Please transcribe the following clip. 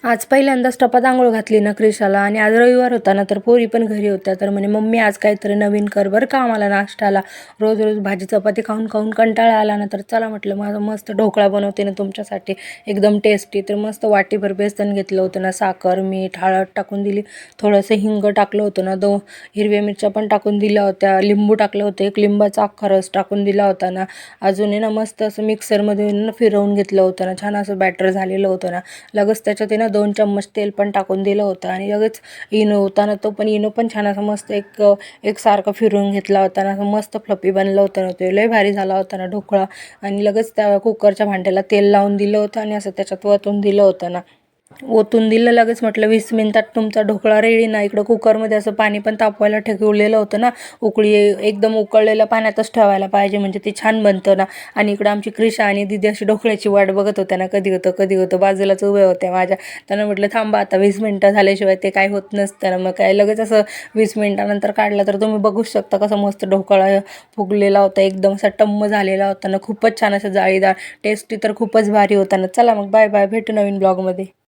आज पहिल्यांदाच टपात आंघोळ घातली ना क्रिशाला, आणि आज रविवार होता ना, तर पोरी पण घरी होत्या. तर म्हणे मम्मी आज काहीतरी नवीन कर बरं का आम्हाला नाश्त्याला. रोज रोज भाजी चपाती खाऊन खाऊन कंटाळा आला ना, तर चला म्हटलं माझं मस्त ढोकळा बनवते ना तुमच्यासाठी एकदम टेस्टी. तर मस्त वाटीभर बेसन घेतलं होतं ना, साखर मीठ हळद टाकून दिली, थोडंसं हिंग टाकलं होतं ना, हिरव्या मिरच्या पण टाकून दिल्या होत्या, लिंबू टाकलं होतं, एक लिंबाचा अख्खा रस टाकून दिला होता ना. अजून आहे ना मस्त असं मिक्सरमध्ये ना फिरवून घेतलं होतं ना, छान असं बॅटर झालेलं होतं ना. लगेच त्याच्यात आहे ना 2 चम्मच तेल पण टाकून दिलं होतं, आणि लगेच इनो होता ना, तो पण इनो पण छान असं मस्त एकसारखं फिरवून घेतला होता ना. असं मस्त फ्लफी बनलं होतं ना, ते लय भारी झाला होता ना ढोकळा. आणि लगेच त्या कुकरच्या भांड्याला तेल लावून दिलं होतं, आणि असं त्याच्यात वतून दिलं होतं ना, ओतून दिलं. लगेच म्हटलं 20 मिनिटात तुमचा ढोकळा रेडी ना. इकडं कुकरमध्ये असं पाणी पण तापवायला ठेवलेलं होतं ना, एकदम उकळलेल्या पाण्यातच ठेवायला पाहिजे, म्हणजे ते छान बनतं ना. आणि इकडं आमची क्रिशा आणि दीदी अशी ढोकळ्याची वाट बघत होत्या ना, कधी होतं बाजूलाच उभ्या होत्या माझ्या. त्यांना म्हटलं थांबा आता, 20 मिनिटं झाल्याशिवाय ते काय होत नसतं ना. मग काय लगेच असं 20 मिनिटानंतर काढलं, तर तुम्ही बघू शकता कसं मस्त ढोकळा फुगलेला होता, एकदम असा टम्म झालेला होता ना. खूपच छान असं जाळीदार टेस्टी, तर खूपच भारी होता ना. चला मग बाय बाय, भेटू नवीन ब्लॉगमध्ये.